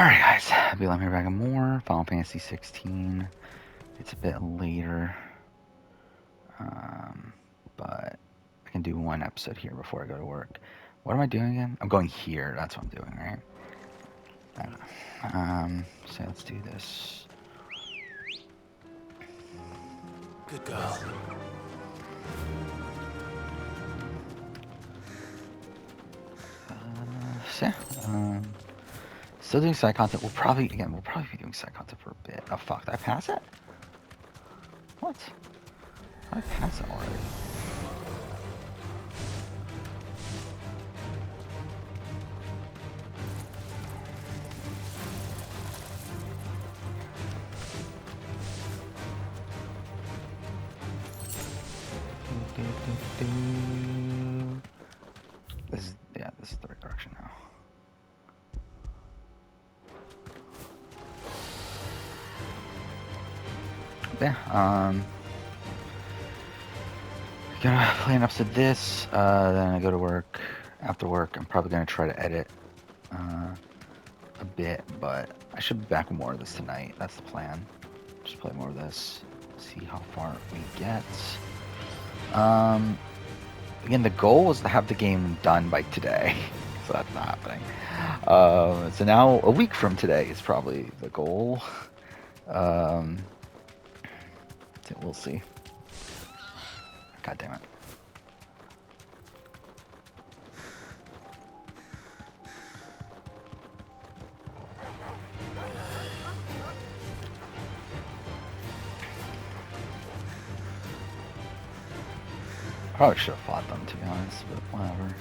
Alright guys, I'll be letting me back more. Final Fantasy 16. It's a bit later. But I can do one episode here before I go to work. What am I doing again? I'm going here, that's what I'm doing, right? I don't know. So let's do this. Good girl. So yeah, still doing side content. We'll probably be doing side content for a bit. Oh fuck, did I pass it? What? Did I pass it already? This is the right direction now. Yeah, gonna play an episode of this, then I go to work. After work, I'm probably gonna try to edit a bit, but I should be back with more of this tonight. That's the plan. Just play more of this, see how far we get. Again, the goal was to have the game done by today, so that's not happening. So now a week from today is probably the goal. We'll see. God damn it. Probably should have fought them, to be honest, but whatever.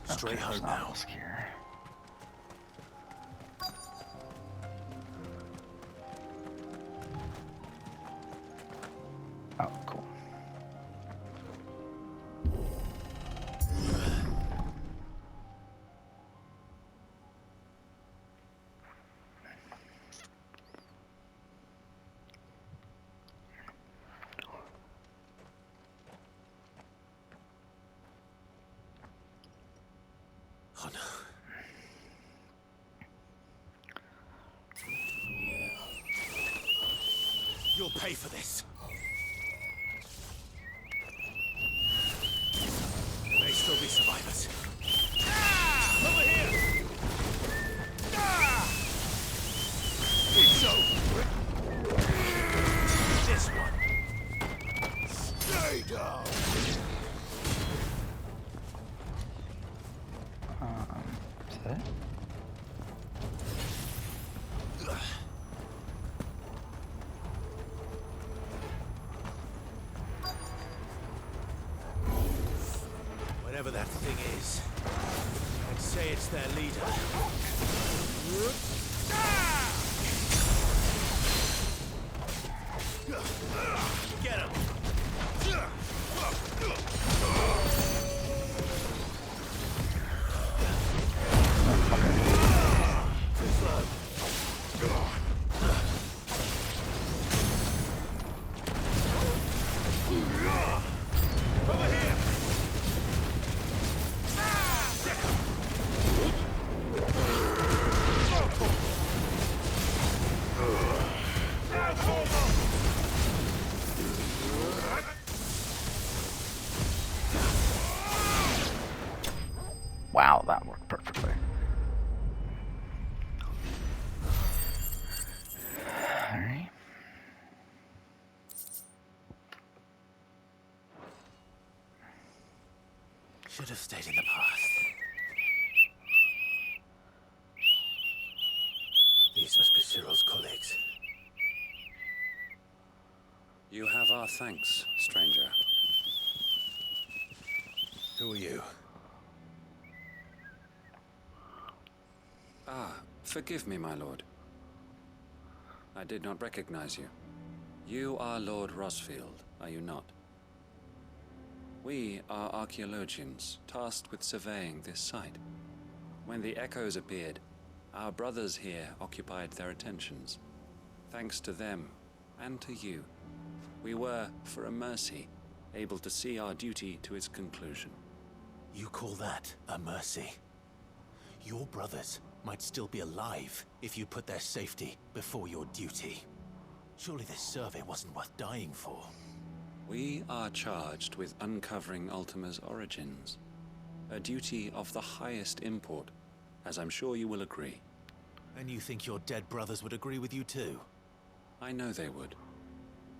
Straight home now. Here. Oh, cool. Oh no. You'll pay for this. May still be survivors. Ah! Over here! Ah! It's over. This one. Stay down. Is that it? Whatever that thing is, I'd say it's their leader. Get him! Wow, that worked perfectly. Alright. Should have stayed in the past. These must be Cyril's colleagues. You have our thanks, stranger. Who are you? Ah, forgive me, my lord. I did not recognize you. You are Lord Rosfield, are you not? We are archaeologians, tasked with surveying this site. When the echoes appeared, our brothers here occupied their attentions. Thanks to them, and to you, we were, for a mercy, able to see our duty to its conclusion. You call that a mercy? Your brothers might still be alive if you put their safety before your duty. Surely this survey wasn't worth dying for. We are charged with uncovering Ultima's origins. A duty of the highest import, as I'm sure you will agree. And you think your dead brothers would agree with you too? I know they would.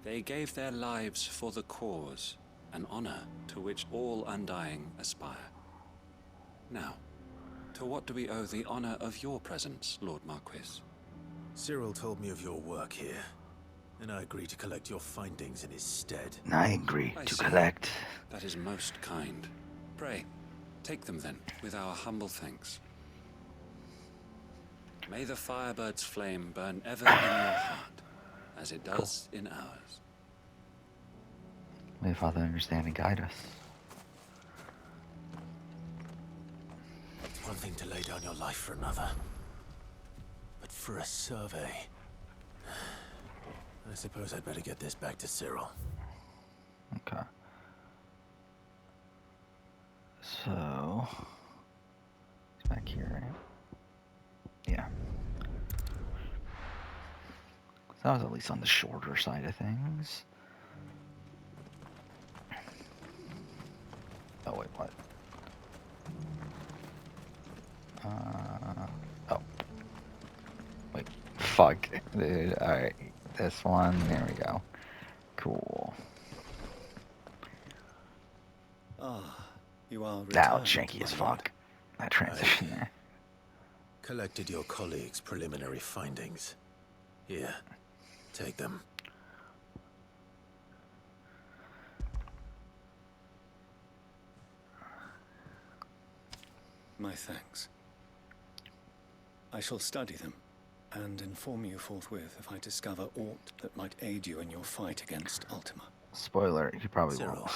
They gave their lives for the cause, an honor to which all Undying aspire. Now, to what do we owe the honor of your presence, Lord Marquis? Cyril told me of your work here, and I agreed to collect your findings in his stead. I agree I to see. collect. That is most kind. Pray, take them then, with our humble thanks. May the Firebird's flame burn ever in your heart, as it does in ours. May Father understand and guide us. It's one thing to lay down your life for another, but for a survey, I suppose I'd better get this back to Cyril. Okay. So, it's back here, right? Yeah. So that was at least on the shorter side of things. Oh, wait, what? Oh. Wait, fuck. Dude, alright. This one, there we go. Cool. Ah, you are That returned, was janky as my lord. fuck. That transition there. Collected your colleagues' preliminary findings. Here, take them. My thanks. I shall study them, and inform you forthwith if I discover aught that might aid you in your fight against Ultima. Spoiler, you probably Cyril, won't.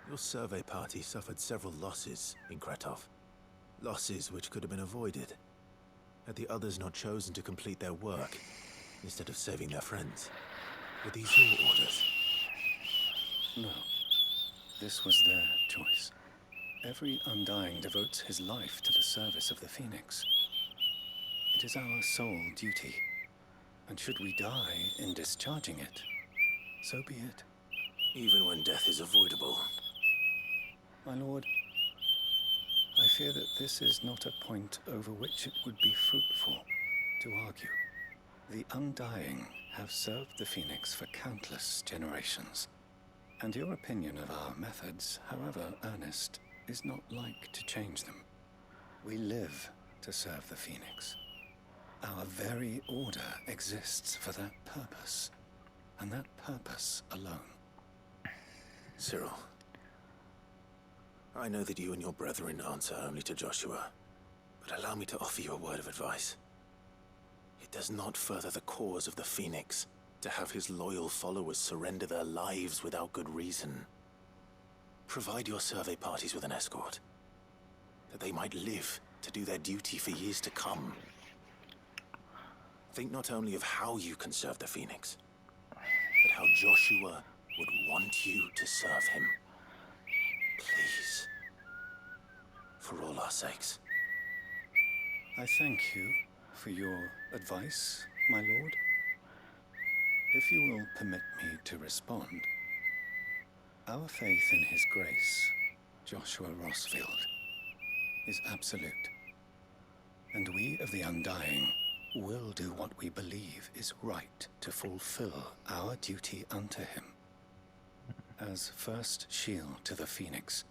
your survey party suffered several losses in Kretov. Losses which could have been avoided, had the others not chosen to complete their work, instead of saving their friends. Were these your orders? No, this was their choice. Every Undying devotes his life to the service of the Phoenix. It is our sole duty, and should we die in discharging it, so be it. Even when death is avoidable. My lord, I fear that this is not a point over which it would be fruitful to argue. The Undying have served the Phoenix for countless generations, and your opinion of our methods, however earnest, is not like to change them. We live to serve the Phoenix. Our very order exists for that purpose, and that purpose alone. Cyril, I know that you and your brethren answer only to Joshua, but allow me to offer you a word of advice. It does not further the cause of the Phoenix to have his loyal followers surrender their lives without good reason. Provide your survey parties with an escort, that they might live to do their duty for years to come. Think not only of how you can serve the Phoenix, but how Joshua would want you to serve him. Please. For all our sakes. I thank you for your advice, my lord. If you will permit me to respond, our faith in his grace, Joshua Rossfield, is absolute. And we of the Undying will do what we believe is right to fulfill our duty unto him. As first shield to the Phoenix,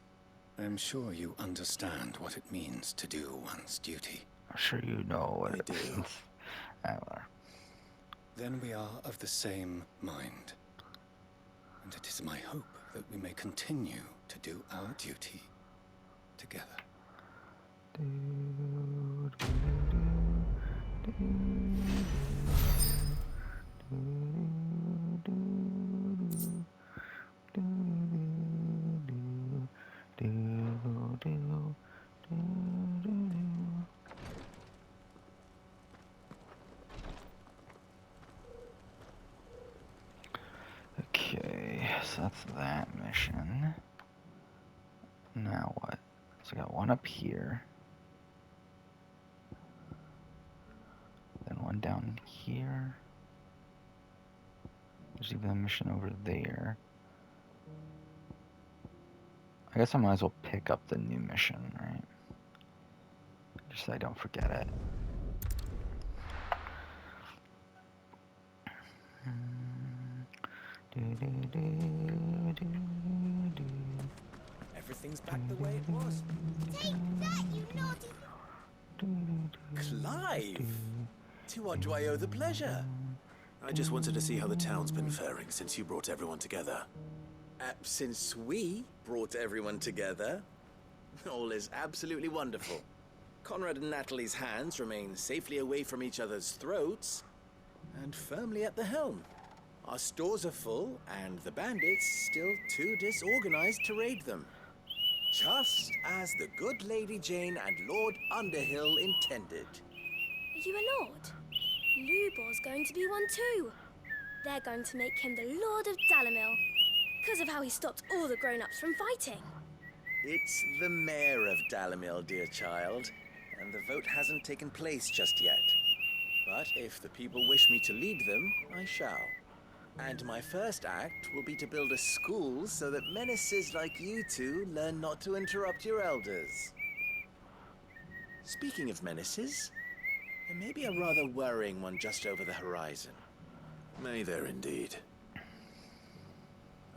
I am sure you understand what it means to do one's duty. I'm sure you know what I it do. means. Then we are of the same mind. And it is my hope that we may continue to do our duty together. Okay, so that's that mission. Now Now what? So I got one up here. Then one down here. There's even a mission over there. I guess I might as well pick up the new mission, right? Just so I don't forget it. Everything's back the way it was. Take that, you naughty... Clive! To what do I owe the pleasure? I just wanted to see how the town's been faring since you brought everyone together. Since we brought everyone together, all is absolutely wonderful. Conrad and Natalie's hands remain safely away from each other's throats and firmly at the helm. Our stores are full, and the bandits still too disorganized to raid them. Just as the good Lady Jane and Lord Underhill intended. Are you a lord? Lubor's going to be one too. They're going to make him the Lord of Dalamil, because of how he stopped all the grown-ups from fighting. It's the mayor of Dalamil, dear child, and the vote hasn't taken place just yet. But if the people wish me to lead them, I shall. And my first act will be to build a school so that menaces like you two learn not to interrupt your elders. Speaking of menaces, there may be a rather worrying one just over the horizon. May there indeed.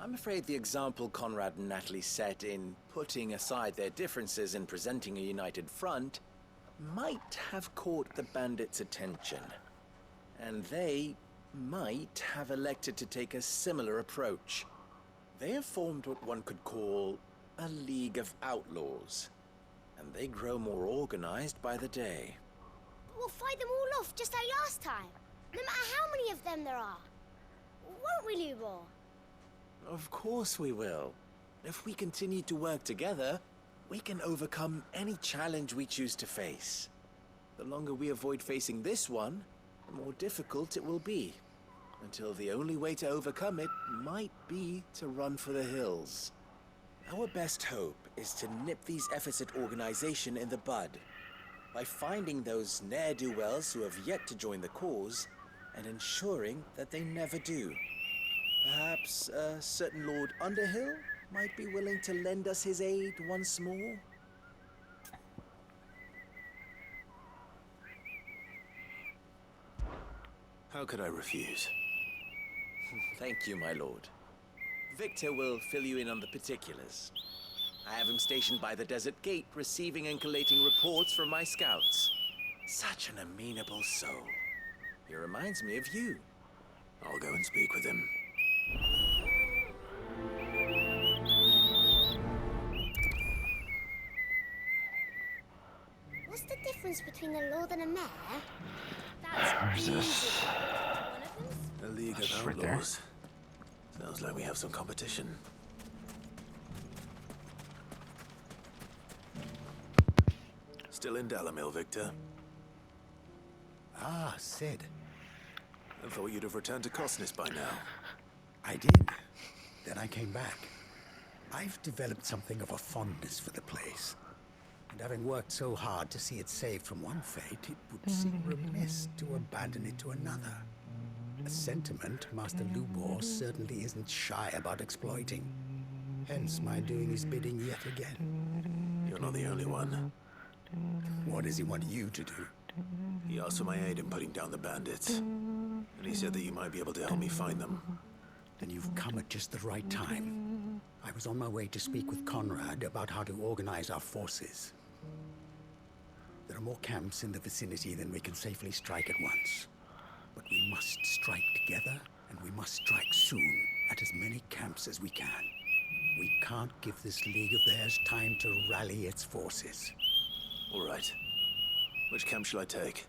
I'm afraid the example Conrad and Natalie set in putting aside their differences and presenting a united front might have caught the bandits' attention. And they might have elected to take a similar approach. They have formed what one could call a League of Outlaws, and they grow more organized by the day. We'll fight them all off just like last time, no matter how many of them there are. Won't we, Lubor? Of course we will. If we continue to work together, we can overcome any challenge we choose to face. The longer we avoid facing this one, the more difficult it will be, until the only way to overcome it might be to run for the hills. Our best hope is to nip these efforts at organization in the bud, by finding those ne'er-do-wells who have yet to join the cause, and ensuring that they never do. Perhaps a certain Lord Underhill might be willing to lend us his aid once more? How could I refuse? Thank you, my lord. Victor will fill you in on the particulars. I have him stationed by the desert gate, receiving and collating reports from my scouts. Such an amenable soul. He reminds me of you. I'll go and speak with him. What's the difference between a lord and a mayor? Where's That's this? easy. One of them's... A League That's of right there. Outlaws. Sounds like we have some competition. Still in Dalamil, Victor? Ah, Sid. I thought you'd have returned to Cosnis by now. I did. Then I came back. I've developed something of a fondness for the place. And having worked so hard to see it saved from one fate, it would seem remiss to abandon it to another. A sentiment Master Lubor certainly isn't shy about exploiting. Hence my doing his bidding yet again. You're not the only one. What does he want you to do? He asked for my aid in putting down the bandits. And he said that you might be able to help me find them. Then you've come at just the right time. I was on my way to speak with Conrad about how to organize our forces. There are more camps in the vicinity than we can safely strike at once. But we must strike together, and we must strike soon at as many camps as we can. We can't give this league of theirs time to rally its forces. All right. Which camp shall I take?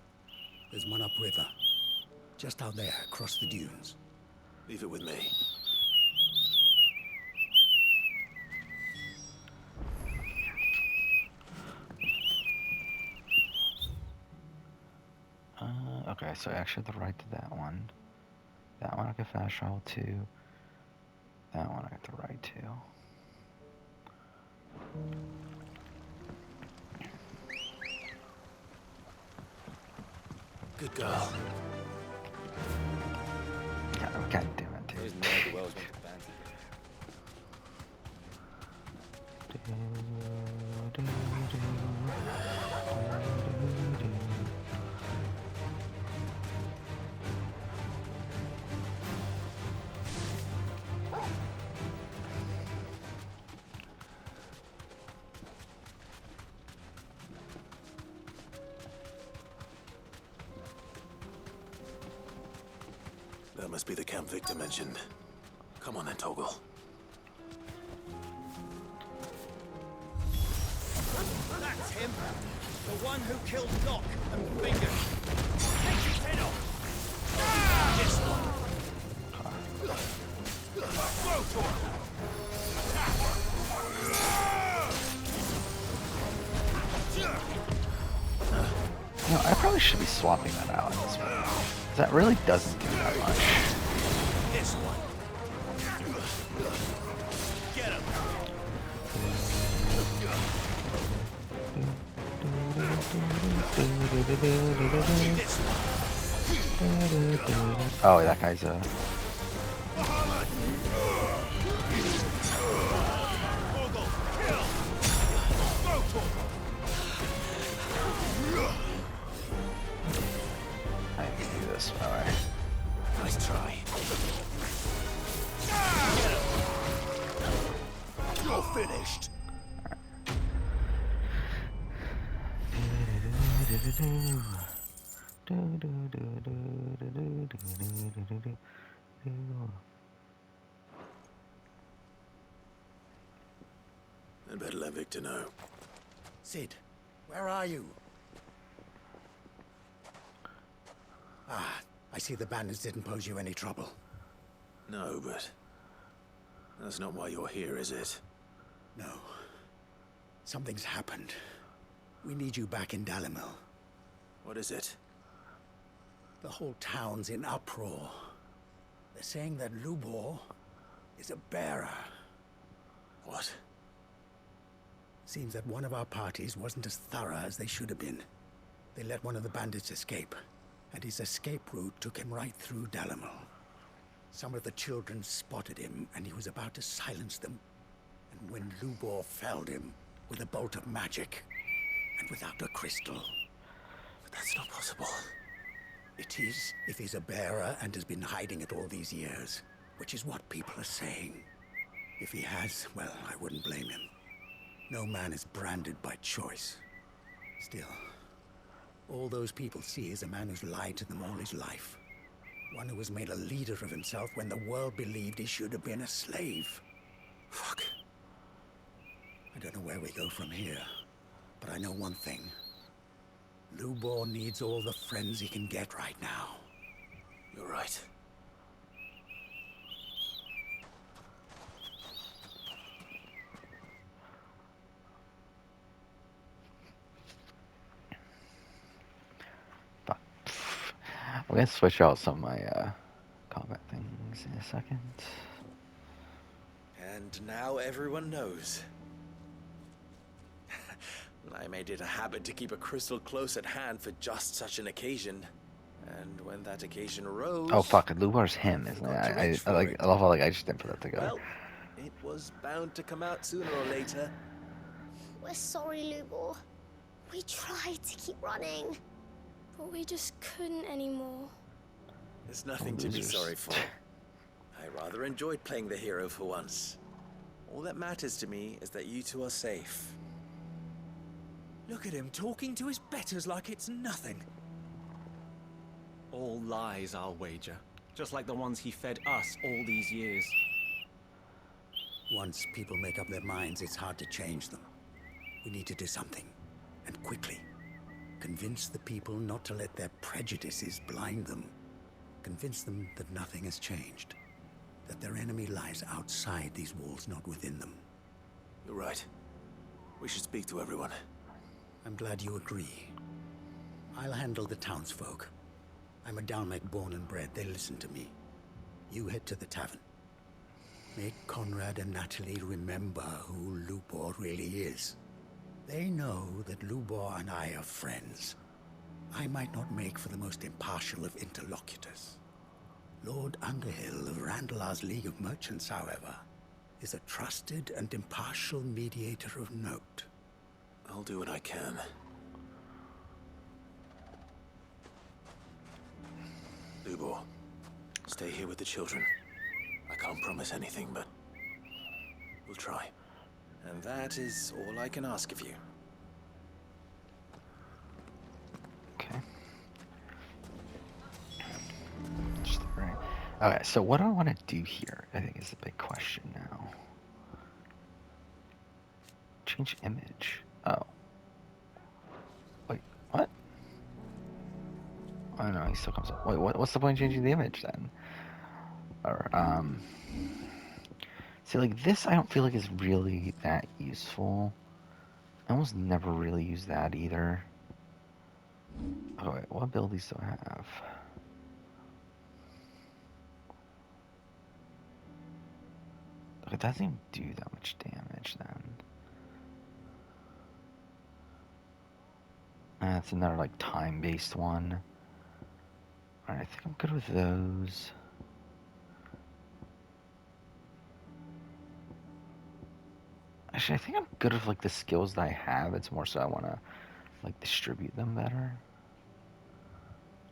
There's one upriver, just out there across the dunes. Leave it with me. Okay, so I actually have the right to that one. That one I can fast travel to. That one I got the right to. Good girl. God damn it, Those dude. ne'er-do-wells went to fancy. That must be the camp Victor mentioned. Come on then, Toggle. That's him. The one who killed Doc and Finger. Take his head off. This one. Throw to him. You know, I probably should be swapping that out at this point. 'Cause that really doesn't do that much. This one. Get him. This one. Oh, that guy's Ogle, kill. Throw to him. I can do this. Alright. Nice try. You're finished. I'd better let Victor know. Sid, where are you? Ah, I see the bandits didn't pose you any trouble. No, but that's not why you're here, is it? No. Something's happened. We need you back in Dalimil. What is it? The whole town's in uproar. They're saying that Lubor is a bearer. What? Seems that one of our parties wasn't as thorough as they should have been. They let one of the bandits escape, and his escape route took him right through Dalimil. Some of the children spotted him, and he was about to silence them. And when Lubor felled him with a bolt of magic, and without a crystal. But that's not possible. It is, if he's a bearer and has been hiding it all these years, which is what people are saying. If he has, well, I wouldn't blame him. No man is branded by choice. Still, all those people see is a man who's lied to them all his life. One who was made a leader of himself when the world believed he should have been a slave. Fuck. I don't know where we go from here, but I know one thing. Lubor needs all the friends he can get right now. You're right. Fuck. I'm gonna switch out some of my combat things in a second. And now everyone knows. I made it a habit to keep a crystal close at hand for just such an occasion. And when that occasion arose... Oh fuck, Lubar's him, isn't it? forgot to reach I like. for it. I love how like I just didn't put that together. Well, it was bound to come out sooner or later. We're sorry, Lubor. We tried to keep running, but we just couldn't anymore. There's nothing to be Losers. sorry for. I rather enjoyed playing the hero for once. All that matters to me is that you two are safe. Look at him talking to his betters like it's nothing. All lies, I'll wager. Just like the ones he fed us all these years. Once people make up their minds, it's hard to change them. We need to do something, and quickly. Convince the people not to let their prejudices blind them. Convince them that nothing has changed. That their enemy lies outside these walls, not within them. You're right. We should speak to everyone. I'm glad you agree. I'll handle the townsfolk. I'm a Dalmec born and bred. They listen to me. You head to the tavern. Make Conrad and Natalie remember who Lubor really is. They know that Lubor and I are friends. I might not make for the most impartial of interlocutors. Lord Underhill of Randalar's League of Merchants, however, is a trusted and impartial mediator of note. I'll do what I can. Lubor, stay here with the children. I can't promise anything, but we'll try. And that is all I can ask of you. Okay. Just right. Okay, so what do I want to do here? I think is the big question now. Change image. Oh. Wait, what? Oh no, he still comes up. Wait, what's the point of changing the image then? Or, see, like, this I don't feel like is really that useful. I almost never really use that either. Oh wait, what abilities do I have? Look, it doesn't even do that much damage then. That's another, like, time-based one. Alright, I think I'm good with those. Actually, I think I'm good with, like, the skills that I have. It's more so I want to, like, distribute them better.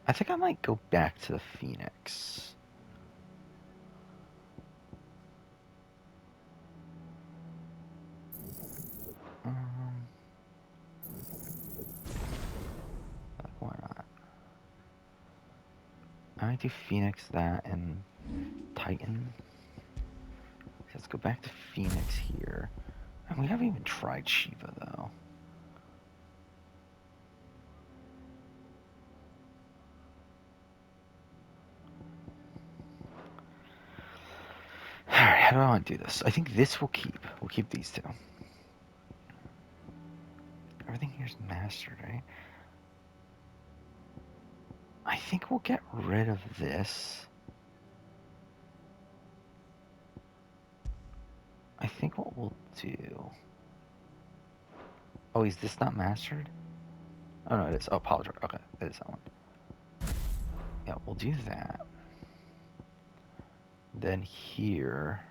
I think I might go back to the Phoenix. Why not? I might do Phoenix, that, and Titan. Let's go back to Phoenix here. And we haven't even tried Shiva, though. Alright, how do I want to do this? I think this will keep. We'll keep these two. Everything here's mastered, right? I think we'll get rid of this. I think what we'll do... Oh, is this not mastered? Oh, no, it is. Oh, Polydrake. Okay, it is that one. Yeah, we'll do that. Then here...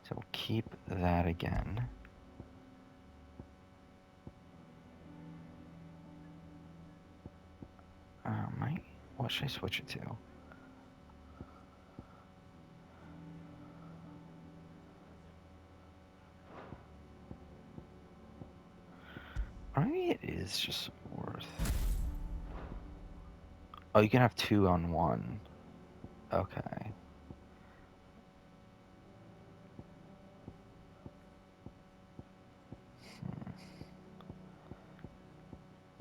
So we'll keep that again. What should I switch it to? Or maybe it is just worth... Oh, you can have 2 on 1. Okay.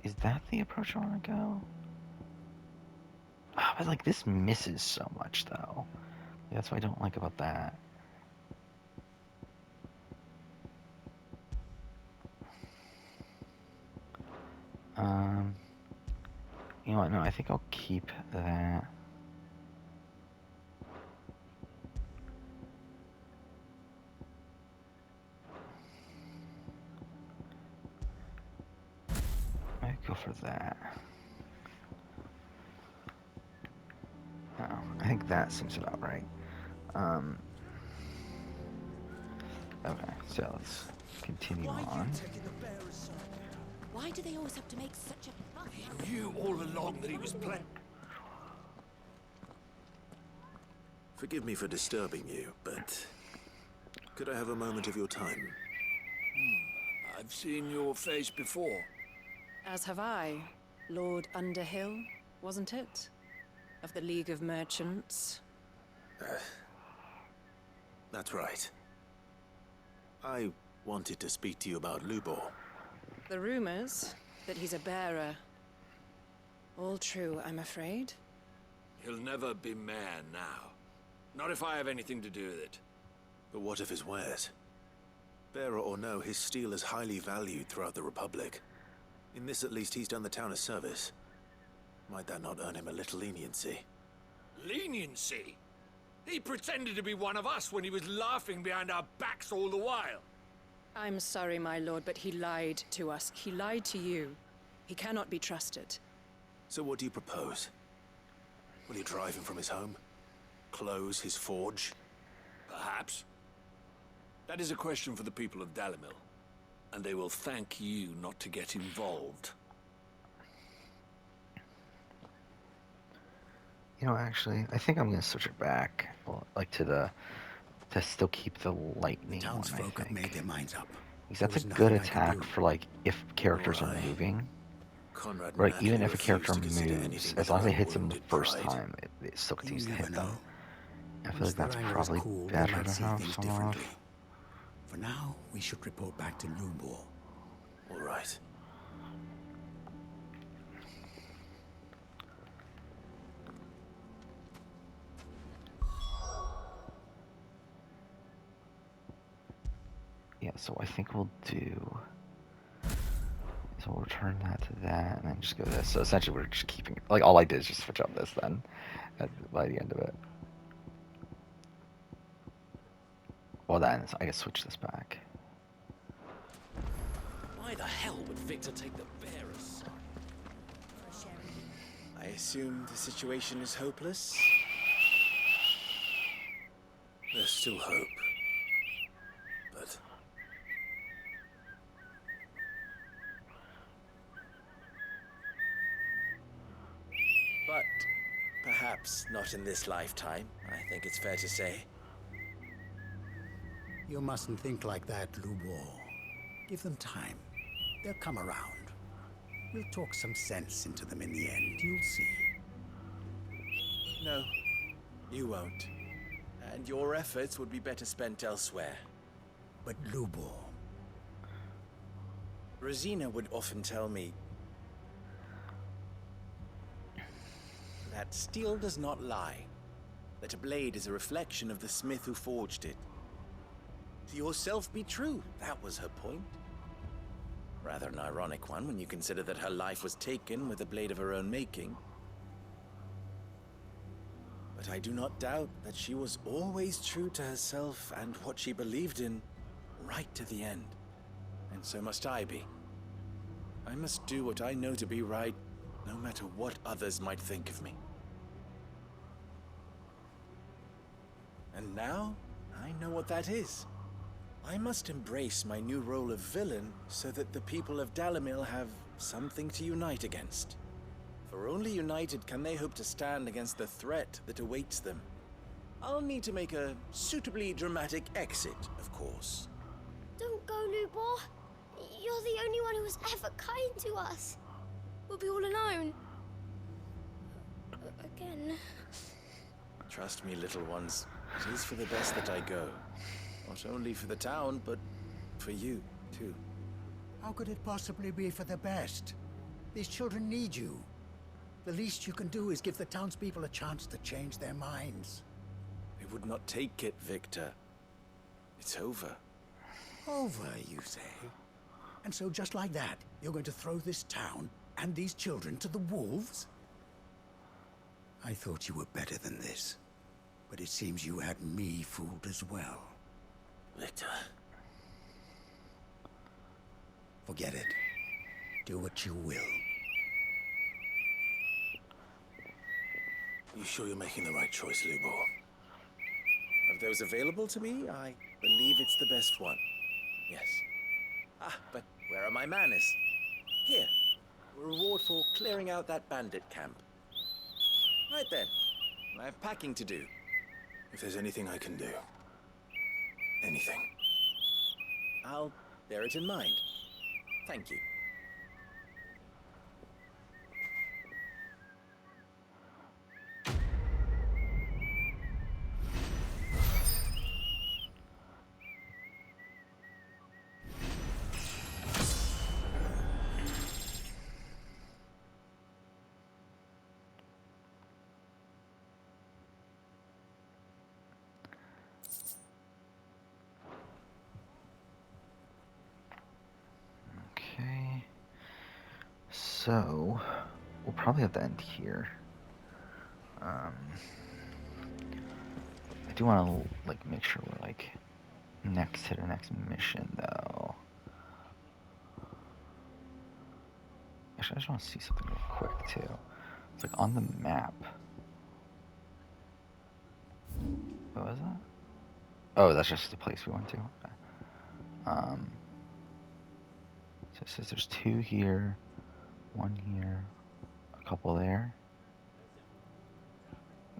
Is that the approach I want to go? But like, this misses so much, though. That's what I don't like about that. You know what? No, I think I'll keep that. I'd go for that. Oh, I think that seems about right. Okay, so let's continue on. Why do they always have to make such a fuss? He knew all along that he was playing. Forgive me for disturbing you, but could I have a moment of your time? I've seen your face before. As have I. Lord Underhill, wasn't it? Of the League of Merchants. That's right. I wanted to speak to you about Lubor. The rumors that he's a bearer. All true, I'm afraid. He'll never be mayor now. Not if I have anything to do with it. But what of his wares? Bearer or no, his steel is highly valued throughout the Republic. In this at least he's done the town a service. Might that not earn him a little leniency? Leniency? He pretended to be one of us when he was laughing behind our backs all the while. I'm sorry, my lord, but he lied to us. He lied to you. He cannot be trusted. So what do you propose? Will you drive him from his home? Close his forge? Perhaps. That is a question for the people of Dalimil, and they will thank you not to get involved. You know, actually, I think I'm gonna switch it back, well, like to still keep the lightning one, I Townsfolk have made think. their minds up. Because There that's a was good nothing I could attack do. for, like, if characters Nor are I. moving. Conrad Right, naturally even if a refused character to consider moves, anything as but long as her it hits them the unwounded first pride. time, it still You continues to never hit know. them. I feel Once like their that's anger is probably cooled, they better might to see have things some differently. off. For now, we should report back to Lubor. All right. Yeah, so I think we'll do... So we'll return that to that, and then just go this. So essentially we're just keeping... Like, all I did is just switch up this then, by the end of it. Well then, I guess switch this back. Why the hell would Victor take the bearer's side? I assume the situation is hopeless? There's still hope. But But perhaps not in this lifetime, I think it's fair to say. You mustn't think like that, Lubor. Give them time. They'll come around. We'll talk some sense into them in the end, you'll see. No, you won't. And your efforts would be better spent elsewhere. But Lubor, Rosina would often tell me that steel does not lie, that a blade is a reflection of the smith who forged it. To yourself be true, that was her point. Rather an ironic one when you consider that her life was taken with a blade of her own making. But I do not doubt that she was always true to herself and what she believed in, right to the end. And so must I be. I must do what I know to be right, no matter what others might think of me. And now, I know what that is. I must embrace my new role of villain so that the people of Dalimil have something to unite against. For only united can they hope to stand against the threat that awaits them. I'll need to make a suitably dramatic exit, of course. Don't go, Lubor. You're the only one who was ever kind to us. We'll be all alone. Again. Trust me, little ones. It is for the best that I go. Not only for the town, but for you, too. how could it possibly be for the best? These children need you. The least you can do is give the townspeople a chance to change their minds. They would not take it, Victor. It's over. Over, you say? And so just like that, you're going to throw this town and these children to the wolves? I thought you were better than this. But it seems you had me fooled as well. Victor, Forget it. Do what you will. you sure you're making the right choice, Lubor? Of those available to me, I believe it's the best one. Yes. Ah, but where are my manners? Here. A reward for clearing out that bandit camp. Right then. I have packing to do. If there's anything I can do, anything. I'll bear it in mind. Thank you. Okay. So, we'll probably have to end here. I do want to, like, make sure we're, like, next to the next mission, though. Actually, Actually, I just want to see something real quick too. It's like on the map. What was that? Oh, that's just the place we went to. Okay. So it says there's 2 here, 1 here, a couple there.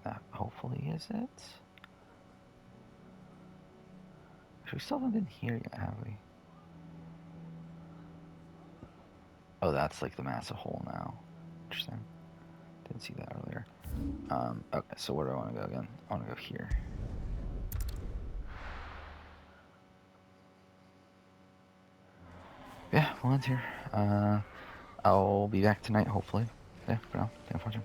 That hopefully is it. Actually, we still haven't been here yet, have we? Oh, that's like the massive hole now. Interesting. Didn't see that earlier. Okay, so where do I want to go again? I want to go here. Yeah, well, it's here. I'll be back tonight, hopefully. Yeah, for now. Thanks for watching.